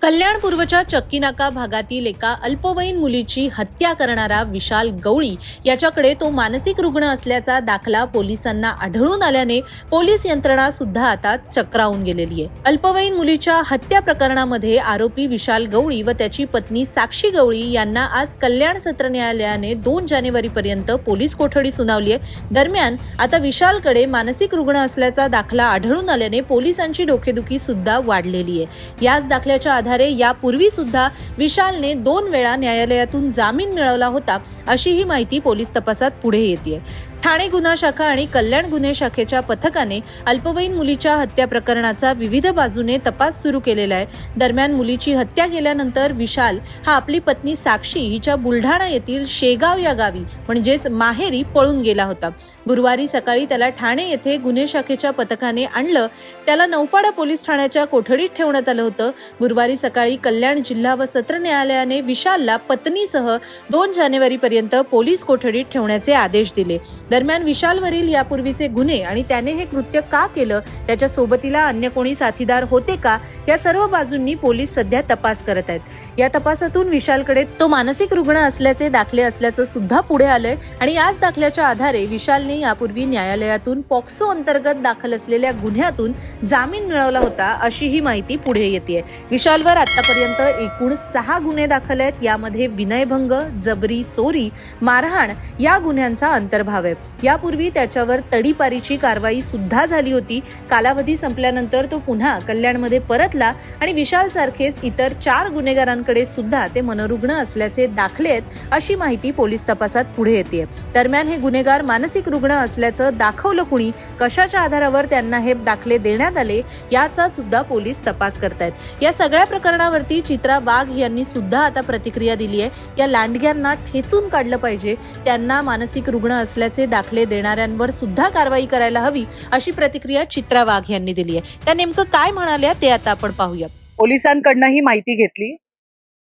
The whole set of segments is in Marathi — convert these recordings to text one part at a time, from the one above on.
कल्याण पूर्वच्या चक्कीनाका भागातील एका अल्पवयीन मुलीची हत्या करणारा विशाल गवळी याच्याकडे तो मानसिक रुग्ण असल्याचा दाखला पोलिसांना आढळून आल्याने पोलीस यंत्रणा सुद्धा आता चक्रावून गेलेली आहे। अल्पवयीन मुलीच्या हत्या प्रकरणामध्ये आरोपी विशाल गवळी व त्याची पत्नी साक्षी गवळी यांना आज कल्याण सत्र न्यायालयाने 2 जानेवारीपर्यंत पोलीस कोठडी सुनावली आहे। दरम्यान आता विशालकडे मानसिक रुग्ण असल्याचा दाखला आढळून आल्याने पोलिसांची डोकेदुखी सुद्धा वाढलेली आहे। याच दाखल्याच्या आधारे यापूर्वी सुद्धा विशालने 2 वेळा न्यायालयातून जामीन मिळवला होता अशी ही माहिती पोलीस तपासात पुढे येते। ठाणे गुन्हा शाखा आणि कल्याण गुन्हे शाखेच्या पथकाने अल्पवयीन मुलीच्या हत्या प्रकरणाचा विविध बाजूने तपास सुरू केलेला आहे। दरम्यान मुलीची हत्या केल्यानंतर विशाल हा आपली पत्नी साक्षी हिच्या बुलढाणा येथील शेगाव या गावी म्हणजेच माहेरी पळून गेला होता। गुरुवारी सकाळी त्याला ठाणे येथे गुन्हे शाखेच्या पथकाने आणलं। त्याला नौपाडा पोलीस ठाण्याच्या कोठडीत ठेवण्यात आलं होतं। गुरुवारी सकाळी कल्याण जिल्हा व सत्र न्यायालयाने विशालला पत्नीसह 2 जानेवारीपर्यंत पोलीस कोठडीत ठेवण्याचे आदेश दिले। दरम्यान विशालवरील यापूर्वीचे गुन्हे आणि त्याने हे कृत्य का केलं, त्याच्या सोबतीला अन्य कोणी साथीदार होते का, या सर्व बाजूंनी पोलीस सध्या तपास करत आहेत। या तपासातून विशालकडे तो मानसिक रुग्ण असल्याचे दाखले असल्याचं सुद्धा पुढे आलंय आणि याच दाखल्याच्या आधारे विशालने यापूर्वी न्यायालयातून पॉक्सो अंतर्गत दाखल असलेल्या गुन्ह्यातून जामीन मिळवला होता अशी ही माहिती पुढे येते। विशालवर आतापर्यंत एकूण 6 गुन्हे दाखल आहेत। यामध्ये विनयभंग, जबरी, चोरी, मारहाण या गुन्ह्यांचा अंतर्भाव आहे। यापूर्वी त्याच्यावर तडीपारीची कारवाई सुद्धा झाली होती। कालावधी संपल्यानंतर तो पुन्हा कल्याणमध्ये परतला आणि विशाल सारखेच इतर 4 गुन्हेगारांकडे सुद्धा ते मनोरुग्ण असल्याचे दाखले आहेत अशी माहिती पोलीस तपासात पुढे येते। दरम्यान हे गुन्हेगार मानसिक रुग्ण असल्याचं दाखवलं कुणी, कशाच्या आधारावर त्यांना हे दाखले देण्यात आले याचा सुद्धा पोलीस तपास करतायत। या सगळ्या प्रकरणावरती चित्रा वाघ यांनी सुद्धा आता प्रतिक्रिया दिली आहे। या लांडग्यांना ठेचून काढलं पाहिजे, त्यांना मानसिक रुग्ण असल्याचे दाखले देणाऱ्यांवर सुद्धा कारवाई करायला हवी अशी प्रतिक्रिया चित्रा वाघ यांनी दिली आहे। त्या नेमकं काय म्हणाल्या ते आता आपण पाहूया। पोलिसांकडनं ही माहिती घेतली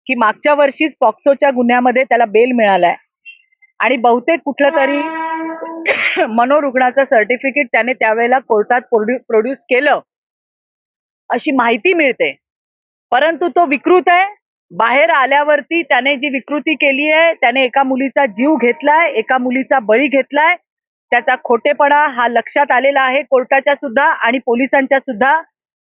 की मागच्या वर्षीच पॉक्सोच्या गुन्ह्यामध्ये त्याला बेल मिळालाय आणि बहुतेक कुठलं तरी मनोरुग्णाचं सर्टिफिकेट त्याने त्यावेळेला कोर्टात प्रोड्यूस केलं अशी माहिती मिळते। परंतु तो विकृत आहे। बाहेर आल्यावरती त्याने जी विकृती केली आहे, त्याने एका मुलीचा जीव घेतलाय, एका मुलीचा बळी घेतलाय। त्याचा खोटेपणा हा लक्षात आलेला आहे कोर्टाच्या सुद्धा आणि पोलिसांच्या सुद्धा।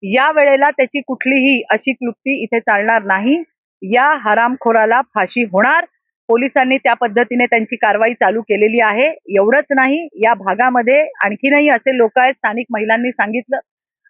या वेळेला त्याची कुठलीही अशी क्लुप्ती इथे चालणार नाही। या हरामखोराला फाशी होणार। पोलिसांनी त्या पद्धतीने त्यांची कारवाई चालू केलेली आहे। एवढंच नाही, या भागामध्ये आणखीनही असे लोक आहेत, स्थानिक महिलांनी सांगितलं,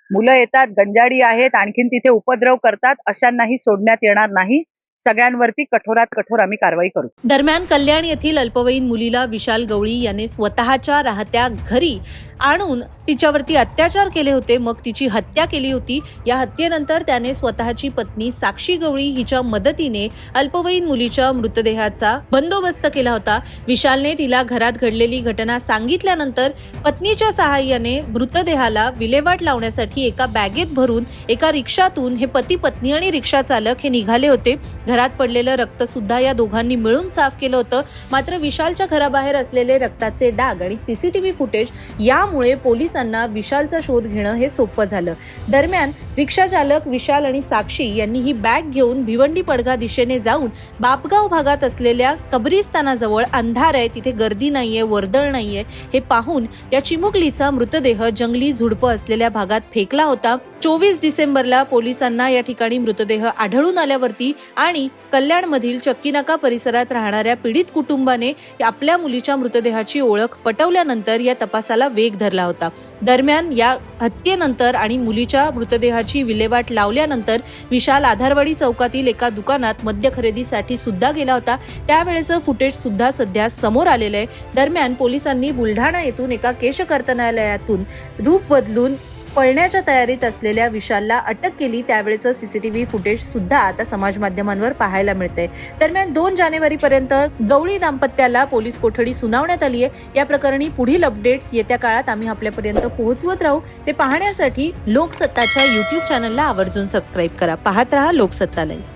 मुलं येतात, गंजाडी आहेत, आणखीन तिथे उपद्रव करतात, अशांनाही सोडण्यात येणार नाही। सगळ्यांवरती कठोरात कठोर आम्ही कारवाई करू। दरम्यान कल्याण येथील अल्पवयीन मुलीला विशाल गवळी याने स्वतःच्या राहत्या घरी आणून तिच्यावरती अत्याचार केले होते, मग तिची हत्या केली होती। या हत्येनंतर त्याने स्वतःची पत्नी साक्षी गवळी हिच्या मदतीने अल्पवयीन मुलीच्या मृतदेहाचा बंदोबस्त केला होता। विशालने तिला घरात घडलेली घटना सांगितल्यानंतर पत्नीच्या सहाय्याने मृतदेहाला विल्हेवाट लावण्यासाठी एका बॅगेत भरून एका रिक्षातून हे पती पत्नी आणि रिक्षा चालक हे निघाले होते। घरात पडलेलं रक्त सुद्धा या दोघांनी मिळून साफ केलं होतं। मात्र विशालच्या घराबाहेर असलेले रक्ताचे डाग आणि सीसीटीव्ही फुटेज यामुळे पोलिसांना विशालचा शोध घेणं हे सोपं झालं। दरम्यान रिक्षा चालक विशाल आणि साक्षी यांनी ही बॅग घेऊन भिवंडी पडगा दिशेने जाऊन बापगाव भागात असलेल्या कब्रिस्तानाजवळ अंधार आहे, तिथे गर्दी नाहीये, वर्दळ नाहीये हे पाहून या चिमुकलीचा मृतदेह जंगली झुडपं असलेल्या भागात फेकला होता। 24 डिसेंबरला पोलिसांना या ठिकाणी मृतदेह आढळून आल्यावरती आणि कल्याणमधील चक्कीनाका परिसरात राहणाऱ्या पीडित कुटुंबाने आपल्या मुलीच्या मृतदेहाची ओळख पटवल्यानंतर या तपासाला वेग धरला होता। दरम्यान या हत्येनंतर आणि मुलीच्या मृतदेहाची विल्हेवाट लावल्यानंतर विशाल आधारवाडी चौकातील एका दुकानात मद्य खरेदीसाठी सुद्धा गेला होता। त्यावेळेचं फुटेज सुद्धा सध्या समोर आलेलं आहे। दरम्यान पोलिसांनी बुलढाणा येथून एका केशकर्तनालयातून रूप बदलून पळण्याच्या तयारीत असलेल्या विशालला अटक केली। त्यावेळेचं सीसीटीव्ही फुटेज सुद्धा आता समाज माध्यमांवर पाहायला मिळतंय। दरम्यान 2 जानेवारीपर्यंत गवळी दाम्पत्याला पोलीस कोठडी सुनावण्यात आली आहे। या प्रकरणी पुढील अपडेट्स येत्या काळात आम्ही आपल्यापर्यंत पोहोचवत राहू। ते पाहण्यासाठी लोकसत्ताच्या YouTube चॅनलला आवर्जून सबस्क्राईब करा। पाहत रहा लोकसत्ता लाईव्ह।